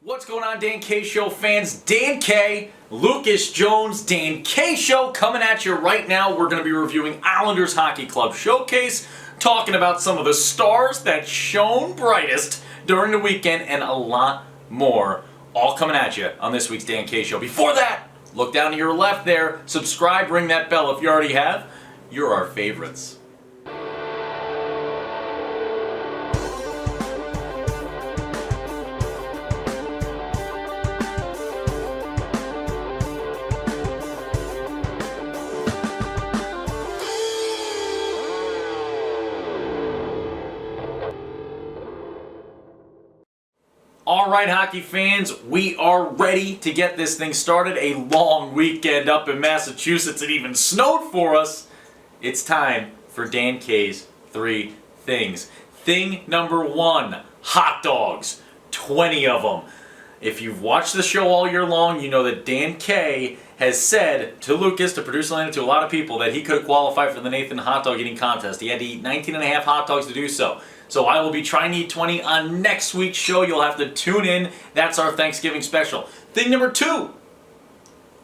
What's going on, Dan K Show fans? Dan K, Lucas Jones, Dan K Show coming at you right now. We're going to be reviewing Islanders Hockey Club Showcase, talking about some of the stars that shone brightest during the weekend, and a lot more, all coming at you on this week's Dan K Show. Before that, look down to your left there, subscribe, ring that bell if you already have. You're our favorites. Alright, hockey fans, we are ready to get this thing started. A long weekend up in Massachusetts. It even snowed for us. It's time for Dan K's 3 things. Thing number 1, hot dogs. 20 of them. If you've watched the show all year long, you know that Dan K has said to Lucas, to producer land, to a lot of people, that he could qualify for the Nathan hot dog eating contest. He had to eat 19 and a half hot dogs to do so. So I will be trying to eat 20 on next week's show. You'll have to tune in. That's our Thanksgiving special. Thing number 2,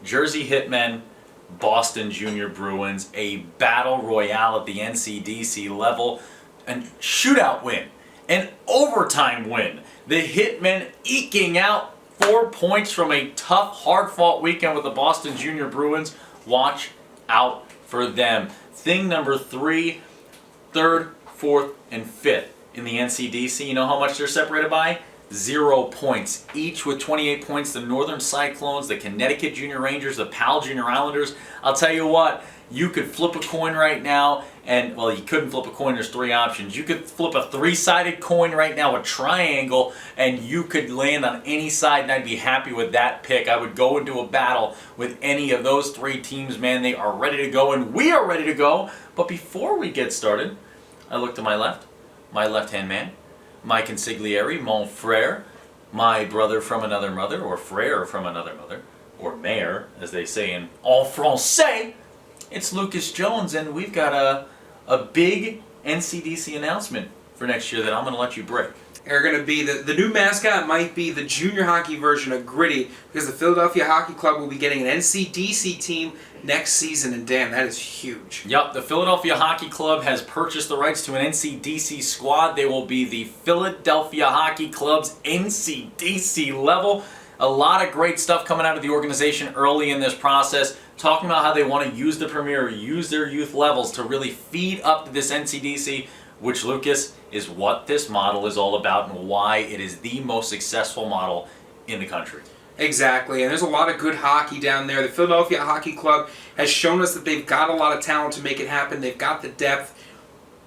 Jersey Hitmen, Boston Junior Bruins, a battle royale at the NCDC level, a shootout win, an overtime win. The Hitmen eking out 4 points from a tough, hard-fought weekend with the Boston Junior Bruins. Watch out for them. Thing number 3, 3rd, 4th, and 5th in the NCDC. You know how much they're separated by? 0 points. Each with 28 points. The Northern Cyclones, the Connecticut Junior Rangers, the Powell Junior Islanders. I'll tell you what, you could flip a coin right now, and, well, you couldn't flip a coin, there's 3 options. You could flip a 3-sided coin right now, a triangle, and you could land on any side, and I'd be happy with that pick. I would go into a battle with any of those 3 teams, man. They are ready to go, and we are ready to go. But before we get started, I look to my left, my left-hand man, my consigliere, mon frère, my brother from another mother, or frère from another mother, or mayor, as they say in en français. It's Lucas Jones, and we've got a big NCDC announcement for next year that I'm going to let you break. Are going to be the new mascot might be the junior hockey version of Gritty, because the Philadelphia Hockey Club will be getting an NCDC team next season, and damn, that is huge. Yep, the Philadelphia Hockey Club has purchased the rights to an NCDC squad. They will be the Philadelphia Hockey Club's NCDC level. A lot of great stuff coming out of the organization early in this process, talking about how they want to use the Premier, use their youth levels to really feed up to this NCDC, which, Lucas, is what this model is all about and why it is the most successful model in the country. Exactly, and there's a lot of good hockey down there. The Philadelphia Hockey Club has shown us that they've got a lot of talent to make it happen. They've got the depth.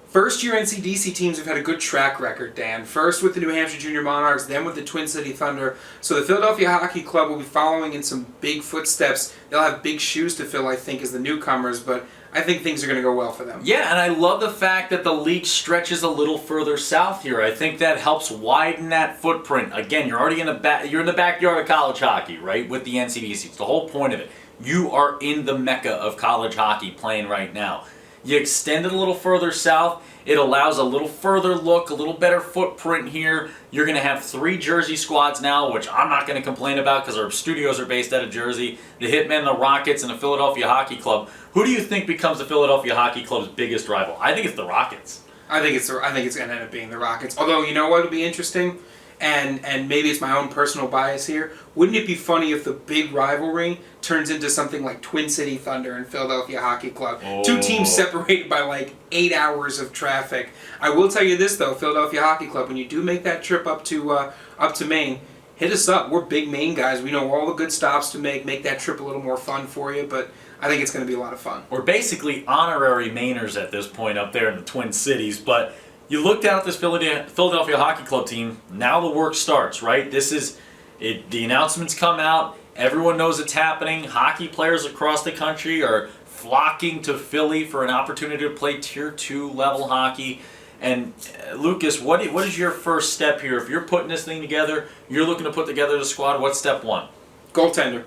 First-year NCDC teams have had a good track record, Dan. First with the New Hampshire Junior Monarchs, then with the Twin City Thunder. So the Philadelphia Hockey Club will be following in some big footsteps. They'll have big shoes to fill, I think, as the newcomers, but I think things are going to go well for them. Yeah, and I love the fact that the league stretches a little further south here. I think that helps widen that footprint. Again, you're already in the backyard of college hockey, right, with the NCDC. It's the whole point of it. You are in the mecca of college hockey playing right now. You extend it a little further south, it allows a little further look, a little better footprint here. You're going to have 3 Jersey squads now, which I'm not going to complain about because our studios are based out of Jersey. The Hitmen, the Rockets, and the Philadelphia Hockey Club. Who do you think becomes the Philadelphia Hockey Club's biggest rival? I think it's the Rockets. I think it's going to end up being the Rockets. Although, you know what would be interesting? And maybe it's my own personal bias here. Wouldn't it be funny if the big rivalry turns into something like Twin City Thunder and Philadelphia Hockey Club? Oh. 2 teams separated by like 8 hours of traffic. I will tell you this though, Philadelphia Hockey Club, when you do make that trip up to Maine, hit us up. We're big Maine guys. We know all the good stops to make that trip a little more fun for you, but I think it's going to be a lot of fun. We're basically honorary Mainers at this point up there in the Twin Cities, but you look down at this Philadelphia Hockey Club team, now the work starts, right? This is it. The announcements come out, everyone knows it's happening. Hockey players across the country are flocking to Philly for an opportunity to play Tier 2 level hockey. And Lucas, what is your first step here? If you're putting this thing together, you're looking to put together the squad, what's step 1? Goaltender.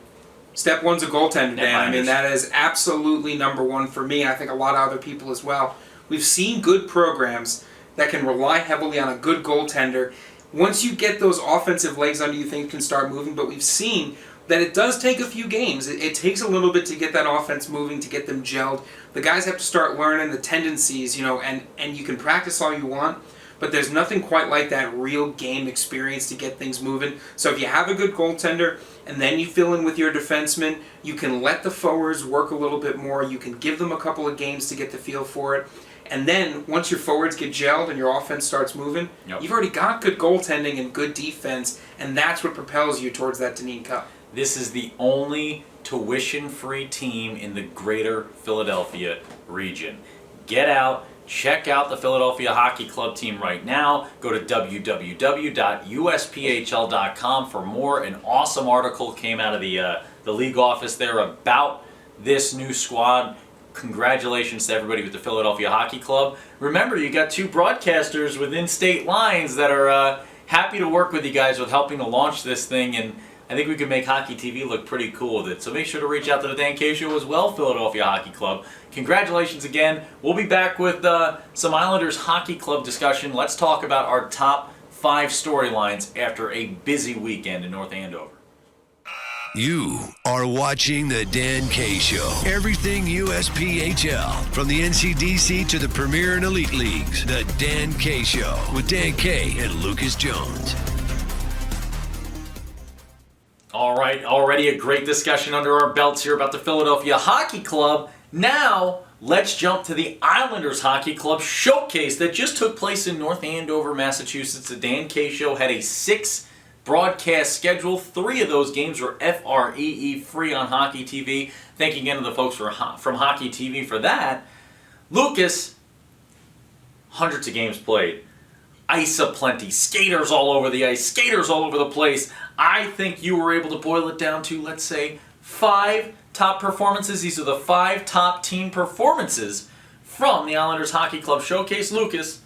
Step 1's a goaltender, Dan. I mean, that is absolutely number 1 for me. I think a lot of other people as well. We've seen good programs that can rely heavily on a good goaltender. once you get those offensive legs under you, things can start moving. But we've seen that it does take a few games. It takes a little bit to get that offense moving, to get them gelled. The guys have to start learning the tendencies, and you can practice all you want, but there's nothing quite like that real game experience to get things moving. So if you have a good goaltender, and then you fill in with your defensemen, you can let the forwards work a little bit more. You can give them a couple of games to get the feel for it. And then, once your forwards get gelled and your offense starts moving, you've already got good goaltending and good defense, and that's what propels you towards that Dineen Cup. This is the only tuition-free team in the greater Philadelphia region. Get out, check out the Philadelphia Hockey Club team right now. Go to www.usphl.com for more. An awesome article came out of the league office there about this new squad. Congratulations to everybody with the Philadelphia Hockey Club. Remember, you got 2 broadcasters within state lines that are happy to work with you guys with helping to launch this thing, and I think we could make Hockey TV look pretty cool with it. So make sure to reach out to the Dan K Show as well, Philadelphia Hockey Club. Congratulations again. We'll be back with some Islanders Hockey Club discussion. Let's talk about our top 5 storylines after a busy weekend in North Andover. You are watching The Dan K Show. Everything USPHL. From the NCDC to the Premier and Elite Leagues. The Dan K Show with Dan K and Lucas Jones. All right, already a great discussion under our belts here about the Philadelphia Hockey Club. Now, let's jump to the Islanders Hockey Club showcase that just took place in North Andover, Massachusetts. The Dan K Show had a 6 broadcast schedule. 3 of those games were FREE free on Hockey TV. Thank you again to the folks from Hockey TV for that. Lucas, hundreds of games played. Ice aplenty, skaters all over the ice, skaters all over the place. I think you were able to boil it down to, let's say, 5 top performances. These are the 5 top team performances from the Islanders Hockey Club showcase. Lucas,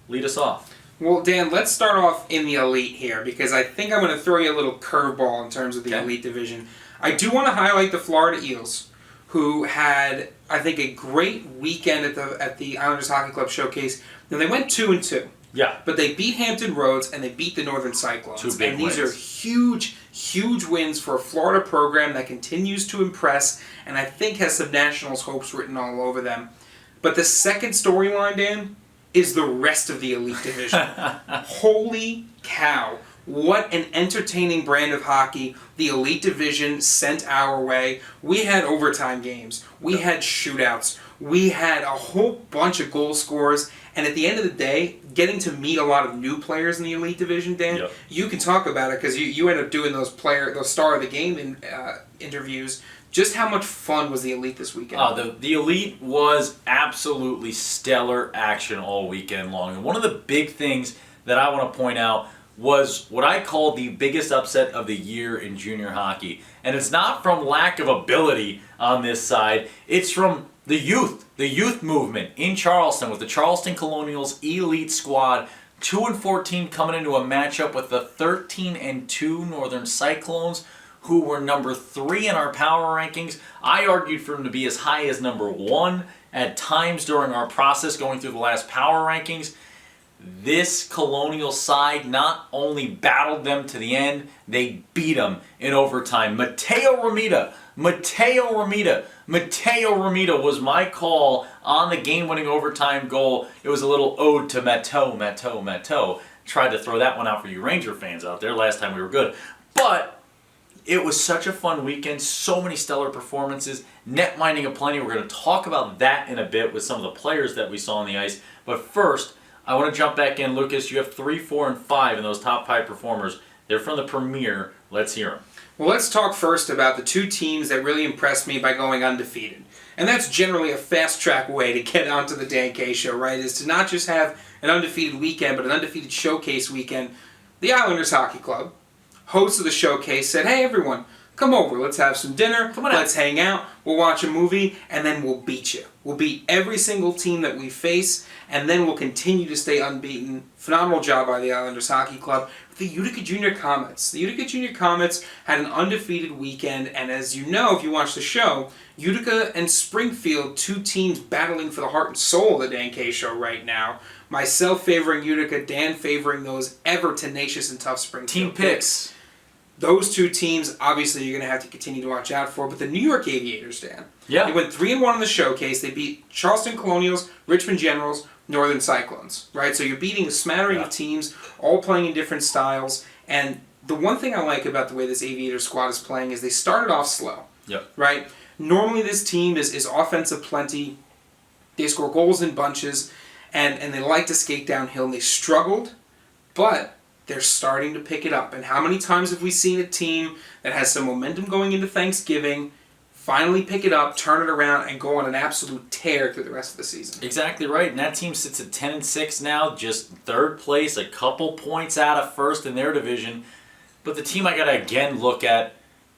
lead us off. Well, Dan, let's start off in the elite here, because I think I'm going to throw you a little curveball in terms of the elite division. I do want to highlight the Florida Eels, who had, I think, a great weekend at the Islanders Hockey Club showcase. Now, they went 2-2. Yeah. But they beat Hampton Roads and they beat the Northern Cyclones. 2 big wins. These are huge, huge wins for a Florida program that continues to impress and I think has some Nationals hopes written all over them. But the second storyline, Dan, is the rest of the elite division. Holy cow. What an entertaining brand of hockey the elite division sent our way. We had overtime games. We had shootouts. We had a whole bunch of goal scorers. And at the end of the day, getting to meet a lot of new players in the elite division, Dan, you can talk about it because you end up doing those star of the game interviews. Just how much fun was the elite this weekend? The elite was absolutely stellar action all weekend long. And one of the big things that I want to point out was what I call the biggest upset of the year in junior hockey. And it's not from lack of ability on this side. It's from the youth movement in Charleston with the Charleston Colonials elite squad. 2-14 coming into a matchup with the 13-2 Northern Cyclones, who were number 3 in our power rankings. I argued for them to be as high as number 1 at times during our process going through the last power rankings. This Colonial side not only battled them to the end, they beat them in overtime. Matteo Romita was my call on the game-winning overtime goal. It was a little ode to Matteau. Tried to throw that one out for you Ranger fans out there last time we were good. But it was such a fun weekend, so many stellar performances, net minding aplenty. We're going to talk about that in a bit with some of the players that we saw on the ice. But first, I want to jump back in. Lucas, you have 3, 4, and 5 in those top 5 performers. They're from the Premier. Let's hear them. Well, let's talk first about the 2 teams that really impressed me by going undefeated. And that's generally a fast-track way to get onto the Dan K Show, right? Is to not just have an undefeated weekend, but an undefeated showcase weekend. The Islanders Hockey Club, hosts of the showcase, said, hey, everyone, come over, let's have some dinner, Come on out. let's hang out, we'll watch a movie, and then we'll beat you. We'll beat every single team that we face, and then we'll continue to stay unbeaten. Phenomenal job by the Islanders Hockey Club. The Utica Junior Comets. The Utica Junior Comets had an undefeated weekend, and as you know, if you watch the show, Utica and Springfield, two teams battling for the heart and soul of the Dan K Show right now. Myself favoring Utica, Dan favoring those ever tenacious and tough Springfield Team picks. Those two teams, obviously, you're going to have to continue to watch out for. But the New York Aviators, Dan. Yeah. They went 3-1 in the showcase. They beat Charleston Colonials, Richmond Generals, Northern Cyclones. Right? So you're beating a smattering of teams, all playing in different styles. And the one thing I like about the way this Aviator squad is playing is they started off slow. Yep. Right? Normally this team is offensive plenty. They score goals in bunches. And they like to skate downhill. And they struggled. But they're starting to pick it up. And how many times have we seen a team that has some momentum going into Thanksgiving finally pick it up, turn it around, and go on an absolute tear through the rest of the season? Exactly right. And that team sits at 10-6 now, just third place, a couple points out of first in their division. But the team I got to again look at,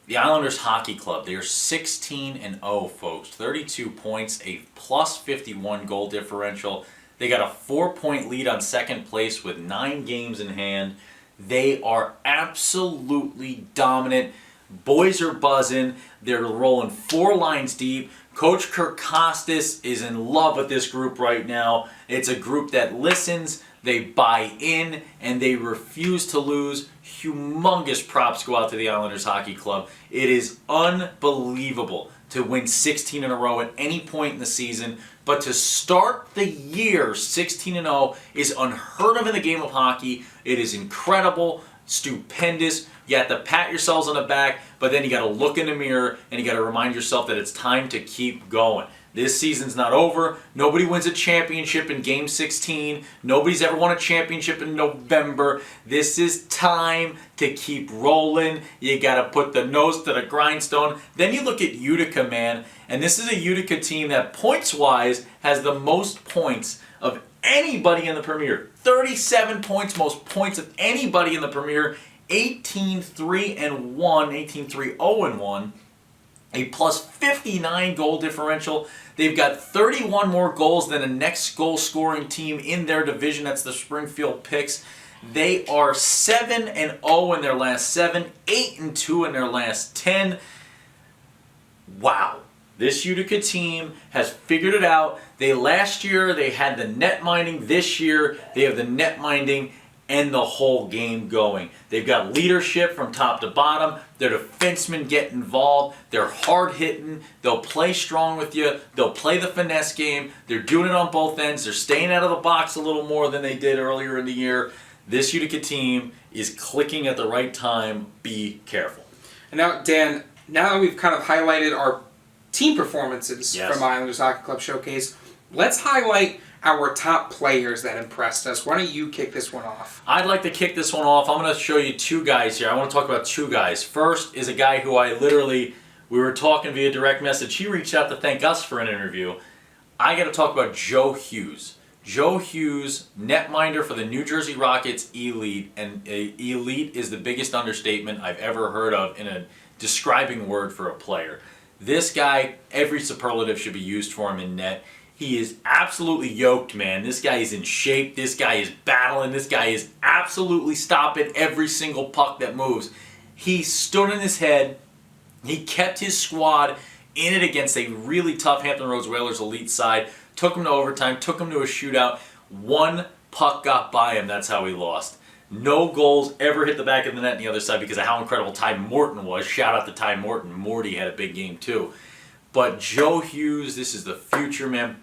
the Islanders Hockey Club. They are 16-0, folks. 32 points, a plus 51 goal differential. They got a 4-point lead on second place with 9 games in hand. They are absolutely dominant. Boys are buzzing. They're rolling 4 lines deep. Coach Kirk Costas is in love with this group right now. It's a group that listens, they buy in, and they refuse to lose. Humongous props go out to the Islanders Hockey Club. It is unbelievable to win 16 in a row at any point in the season. But to start the year 16-0 is unheard of in the game of hockey. It is incredible, stupendous. You have to pat yourselves on the back, but then you got to look in the mirror and you got to remind yourself that it's time to keep going. This season's not over. Nobody wins a championship in Game 16. Nobody's ever won a championship in November. This is time to keep rolling. You got to put the nose to the grindstone. Then you look at Utica, man, and this is a Utica team that points-wise has the most points of anybody in the Premier. 37 points, most points of anybody in the Premier. 18-3-1, 18-3-0-1. A plus 59 goal differential. They've got 31 more goals than the next goal-scoring team in their division. That's the Springfield Picks. They are 7-0 in their last 7, 8-2 in their last 10. Wow. This Utica team has figured it out. Last year they had the net minding. This year they have the net minding and the whole game going. They've got leadership from top to bottom. Their defensemen get involved. They're hard-hitting. They'll play strong with you. They'll play the finesse game. They're doing it on both ends. They're staying out of the box a little more than they did earlier in the year. This Utica team is clicking at the right time. Be careful. And now, Dan, now that we've kind of highlighted our team performances from Islanders Hockey Club Showcase, let's highlight our top players that impressed us. Why don't you kick this one off? I'd like to kick this one off. I'm going to show you 2 guys here. I want to talk about 2 guys. First is a guy who we were talking via direct message. He reached out to thank us for an interview. I got to talk about Joe Hughes. Joe Hughes, netminder for the New Jersey Rockets Elite. And elite is the biggest understatement I've ever heard of in a describing word for a player. This guy, every superlative should be used for him in net. He is absolutely yoked, man. This guy is in shape. This guy is battling. This guy is absolutely stopping every single puck that moves. He stood in his head. He kept his squad in it against a really tough Hampton Roads Whalers elite side. Took him to overtime. Took him to a shootout. 1 puck got by him. That's how he lost. No goals ever hit the back of the net on the other side because of how incredible Ty Morton was. Shout out to Ty Morton. Morty had a big game too. But Joe Hughes, this is the future, man.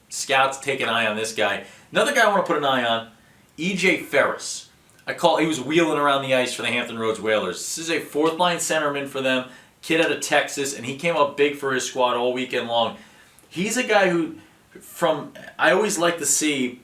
Scouts take an eye on this guy. Another guy I want to put an eye on, E.J. Ferris. He was wheeling around the ice for the Hampton Roads Whalers. This is a 4th-line centerman for them, kid out of Texas, and he came up big for his squad all weekend long. He's a guy who, I always like to see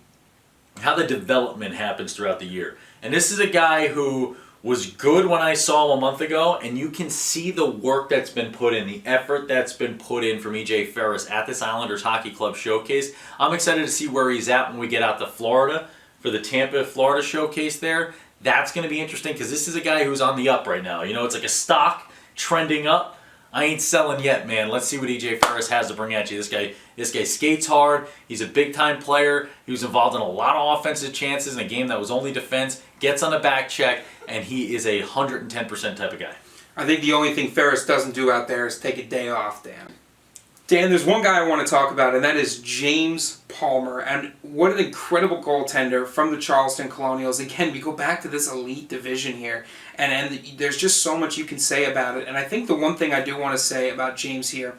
how the development happens throughout the year. And this is a guy who was good when I saw him a month ago, and you can see the work that's been put in, the effort that's been put in from E.J. Ferris at this Islanders Hockey Club Showcase. I'm excited to see where he's at when we get out to Florida for the Tampa, Florida Showcase there. That's going to be interesting because this is a guy who's on the up right now. You know, it's like a stock. trending up. I ain't selling yet, man. Let's see what EJ Ferris has to bring at you. This guy skates hard. He's a big-time player. He was involved in a lot of offensive chances in a game that was only defense. Gets on the back check, and he is a 110% type of guy. I think the only thing Ferris doesn't do out there is take a day off, Dan. Dan, there's one guy I want to talk about, and that is James Palmer. And what an incredible goaltender from the Charleston Colonials. Again, we go back to this elite division here, and there's just so much you can say about it. And I think the one thing I do want to say about James here,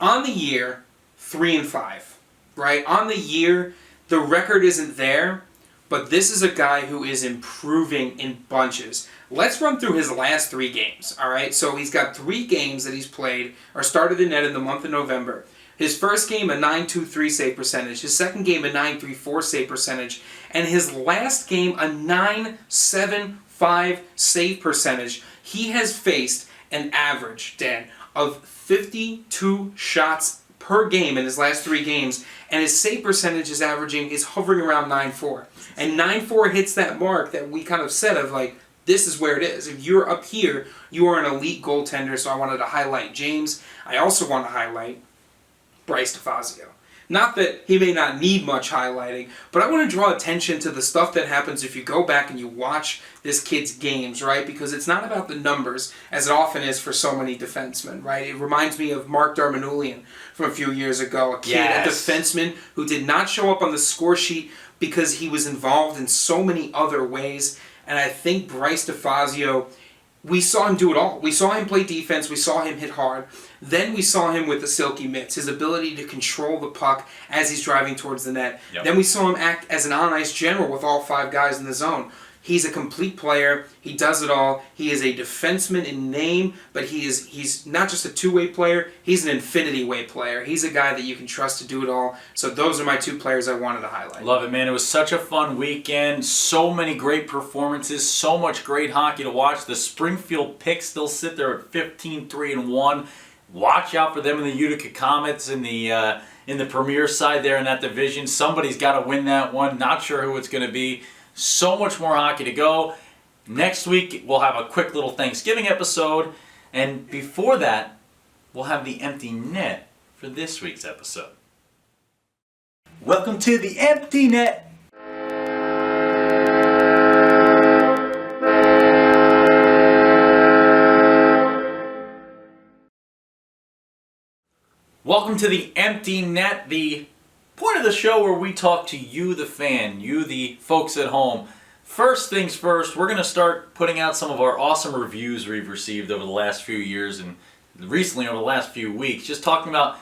on the year, 3-5, right? On the year, the record isn't there, but this is a guy who is improving in bunches. Let's run through his last 3 games, all right? So he's got 3 games that he's played or started in net in the month of November. His first game, a .923 save percentage. His second game, a .934 save percentage. And his last game, a .975 save percentage. He has faced an average, Dan, of 52 shots per game in his last 3 games, and his save percentage is hovering around .94. And .94 hits that mark that we kind of said of like, this is where it is. If you're up here, you are an elite goaltender, so I wanted to highlight James. I also want to highlight Bryce DeFazio. Not that he may not need much highlighting, but I want to draw attention to the stuff that happens if you go back and you watch this kid's games, right? Because it's not about the numbers, as it often is for so many defensemen, right? It reminds me of Mark Darmanulian from a few years ago, a kid, a defenseman who did not show up on the score sheet because he was involved in so many other ways. And I think Bryce DeFazio, we saw him do it all. We saw him play defense. We saw him hit hard. Then we saw him with the silky mitts, his ability to control the puck as he's driving towards the net. Yep. Then we saw him act as an on-ice general with all 5 guys in the zone. He's a complete player. He does it all. He is a defenseman in name, but he's not just a two-way player. He's an infinity-way player. He's a guy that you can trust to do it all. So those are my 2 players I wanted to highlight. Love it, man. It was such a fun weekend. So many great performances. So much great hockey to watch. The Springfield Picks still sit there at 15-3-1. Watch out for them in the Utica Comets in the Premier side there in that division. Somebody's got to win that one. Not sure who it's going to be. So much more hockey to go. Next week, we'll have a quick little Thanksgiving episode. And before that, we'll have the empty net for this week's episode. Welcome to the empty net. Welcome to the empty net, the point of the show where we talk to you, the fan, you, the folks at home. First things first, we're going to start putting out some of our awesome reviews we've received over the last few years and recently over the last few weeks. Just talking about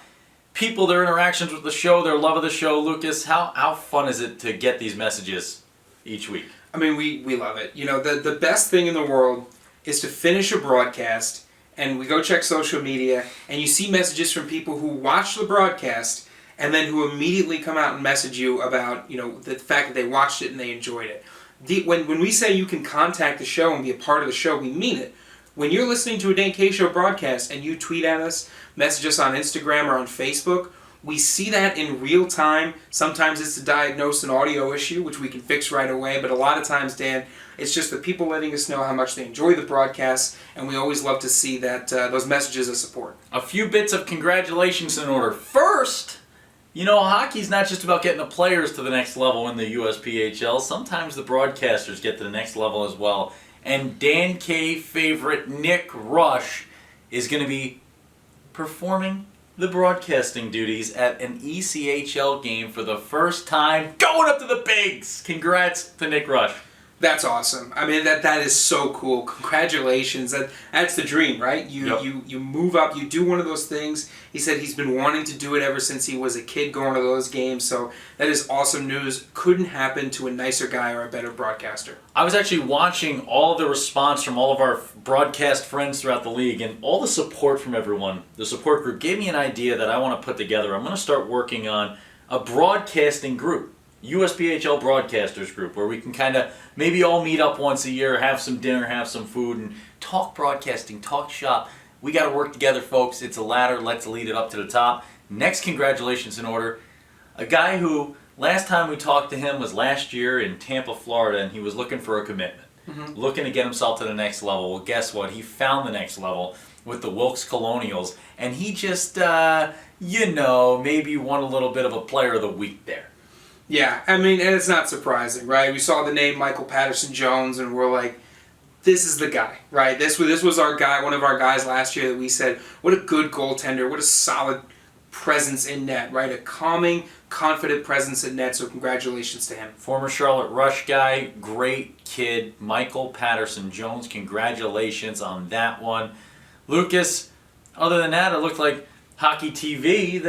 people, their interactions with the show, their love of the show. Lucas, how fun is it to get these messages each week? I mean, we love it. You know, the best thing in the world is to finish a broadcast and we go check social media and you see messages from people who watch the broadcast and then who immediately come out and message you about, you know, the fact that they watched it and they enjoyed it. When we say you can contact the show and be a part of the show, we mean it. When you're listening to a Dan K Show broadcast and you tweet at us, message us on Instagram or on Facebook, we see that in real time. Sometimes it's to diagnose an audio issue, which we can fix right away, but a lot of times, Dan, it's just the people letting us know how much they enjoy the broadcast, and we always love to see that those messages of support. A few bits of congratulations in order. First, you know, hockey's not just about getting the players to the next level in the USPHL. Sometimes the broadcasters get to the next level as well. And Dan K favorite Nick Rush is going to be performing the broadcasting duties at an ECHL game for the first time, going up to the bigs. Congrats to Nick Rush. That's awesome. I mean, that is so cool. Congratulations. That's the dream, right? You move up, you do one of those things. He said he's been wanting to do it ever since he was a kid going to those games, so that is awesome news. Couldn't happen to a nicer guy or a better broadcaster. I was actually watching all of the response from all of our broadcast friends throughout the league and all the support from everyone. The support group gave me an idea that I want to put together. I'm going to start working on a broadcasting group. USPHL Broadcasters Group, where we can kind of maybe all meet up once a year, have some dinner, have some food, and talk broadcasting, talk shop. We got to work together, folks. It's a ladder. Let's lead it up to the top. Next congratulations in order. A guy who, last time we talked to him was last year in Tampa, Florida, and he was looking for a commitment. looking to get himself to the next level. Well, guess what? He found the next level with the Wilkes Colonials, and he just, maybe won a little bit of a player of the week there. Yeah, I mean, and it's not surprising, right? We saw the name Michael Patterson-Jones, and we're like, this is the guy, right? This was our guy, one of our guys last year that we said, what a good goaltender, what a solid presence in net, right? A calming, confident presence in net, so congratulations to him. Former Charlotte Rush guy, great kid, Michael Patterson-Jones. Congratulations on that one. Lucas, other than that, it looked like Hockey TV,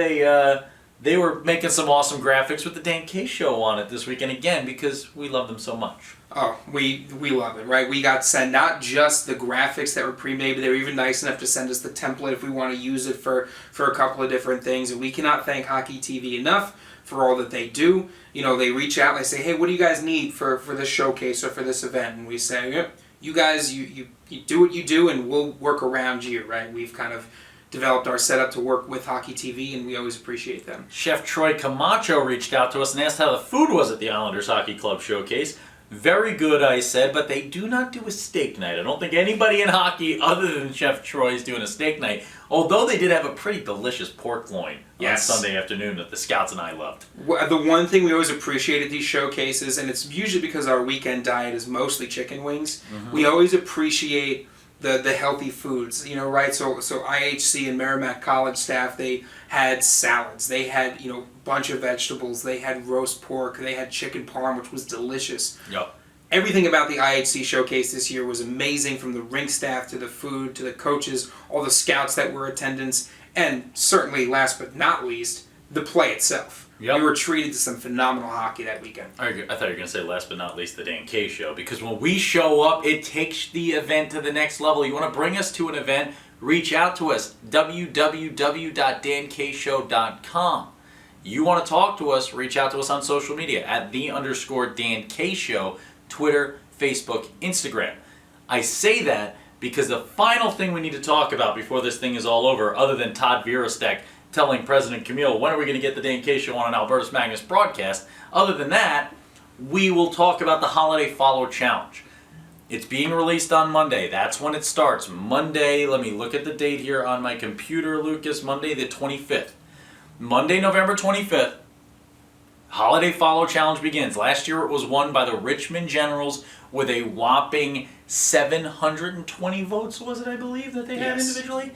they were making some awesome graphics with the Dan K Show on it this weekend again because we love them so much. Oh, we love it, right? We got sent not just the graphics that were pre-made, but they were even nice enough to send us the template if we want to use it for a couple of different things. And we cannot thank Hockey TV enough for all that they do. They reach out and they say, hey, what do you guys need for this showcase or for this event? And we say, yep, you guys, you do what you do and we'll work around you, right? We've kind of developed our setup to work with Hockey TV, and we always appreciate them. Chef Troy Camacho reached out to us and asked how the food was at the Islanders Hockey Club Showcase. Very good, I said, but they do not do a steak night. I don't think anybody in hockey other than Chef Troy is doing a steak night, although they did have a pretty delicious pork loin on Sunday afternoon that the Scouts and I loved. The one thing we always appreciate at these showcases, and it's usually because our weekend diet is mostly chicken wings, we always appreciate the healthy foods, right? So IHC and Merrimack College staff, they had salads, they had, a bunch of vegetables, they had roast pork, they had chicken parm, which was delicious. Yep. Everything about the IHC showcase this year was amazing, from the rink staff to the food to the coaches, all the scouts that were attendants, and certainly, last but not least, the play itself. Yep. We were treated to some phenomenal hockey that weekend. I thought you were going to say last but not least the Dan K Show, because when we show up, it takes the event to the next level. You want to bring us to an event, reach out to us, www.dankshow.com. You want to talk to us, reach out to us on social media at @the_Dan K Show, Twitter, Facebook, Instagram. I say that because the final thing we need to talk about before this thing is all over, other than Todd Virostek telling President Camille, when are we going to get the Dan K Show on an Albertus Magnus broadcast? Other than that, we will talk about the Holiday Follow Challenge. It's being released on Monday. That's when it starts. Monday, let me look at the date here on my computer, Lucas. Monday the 25th. Monday, November 25th, Holiday Follow Challenge begins. Last year it was won by the Richmond Generals with a whopping 720 votes, was it, I believe, that they had individually?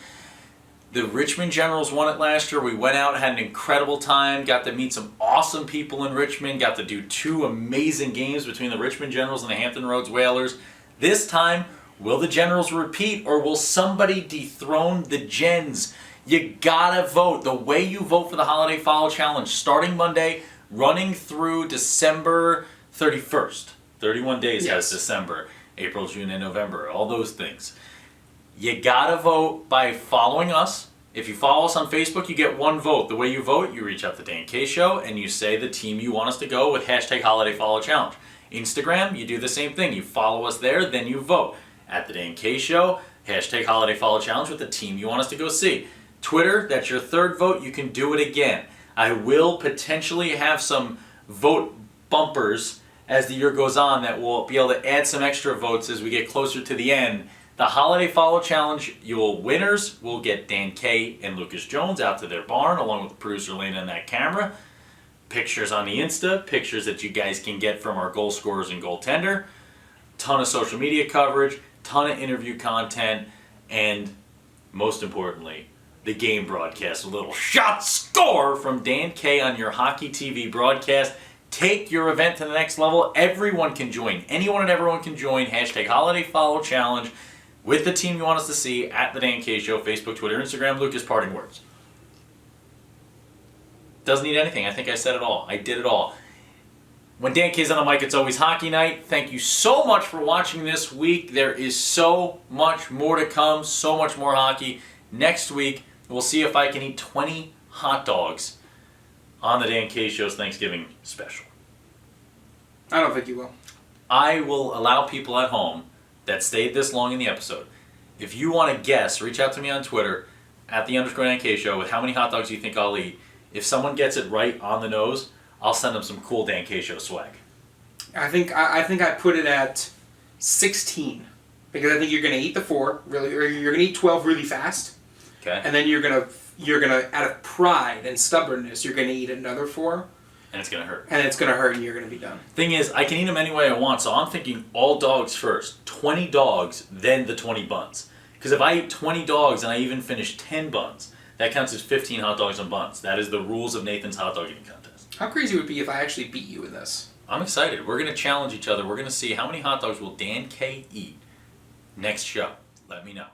The Richmond Generals won it last year. We went out, had an incredible time, got to meet some awesome people in Richmond, got to do 2 amazing games between the Richmond Generals and the Hampton Roads Whalers. This time, will the Generals repeat, or will somebody dethrone the Gens? You gotta vote. The way you vote for the Holiday Follow Challenge, starting Monday, running through December 31st. 31 days has December, April, June, and November, all those things. You gotta vote by following us. If you follow us on Facebook, you get 1 vote. The way you vote, you reach out to Dan K Show and you say the team you want us to go with #Holiday Follow Challenge. Instagram, you do the same thing. You follow us there, then you vote. At the Dan K Show, #Holiday Follow Challenge with the team you want us to go see. Twitter, that's your 3rd vote. You can do it again. I will potentially have some vote bumpers as the year goes on that will be able to add some extra votes as we get closer to the end. The Holiday Follow Challenge, your winners will get Dan K and Lucas Jones out to their barn along with producer Lena and that camera. Pictures on the Insta, pictures that you guys can get from our goal scorers and goaltender. Ton of social media coverage, ton of interview content, and most importantly, the game broadcast. A little shot score from Dan K on your Hockey TV broadcast. Take your event to the next level. Everyone can join. Anyone and everyone can join. #Holiday Follow Challenge with the team you want us to see at the Dan K Show, Facebook, Twitter, Instagram. Lucas, parting words. Doesn't need anything. I think I said it all. I did it all. When Dan K's on the mic, it's always hockey night. Thank you so much for watching this week. There is so much more to come, so much more hockey. Next week, we'll see if I can eat 20 hot dogs on the Dan K Show's Thanksgiving special. I don't think you will. I will allow people at home that stayed this long in the episode. If you want to guess, reach out to me on Twitter at @Dan K Show with how many hot dogs you think I'll eat. If someone gets it right on the nose, I'll send them some cool Dan K Show swag. I think I put it at 16. Because I think you're going to eat the 4, really, or you're going to eat 12 really fast. Okay. And then you're gonna out of pride and stubbornness, you're gonna eat another 4. And it's going to hurt. And it's gonna hurt, and you're gonna be done. Thing is, I can eat them any way I want, so I'm thinking all dogs first. 20 dogs, then the 20 buns. Because if I eat 20 dogs and I even finish 10 buns, that counts as 15 hot dogs and buns. That is the rules of Nathan's hot dog eating contest. How crazy would it be if I actually beat you in this? I'm excited. We're going to challenge each other. We're going to see how many hot dogs will Dan K eat next show. Let me know.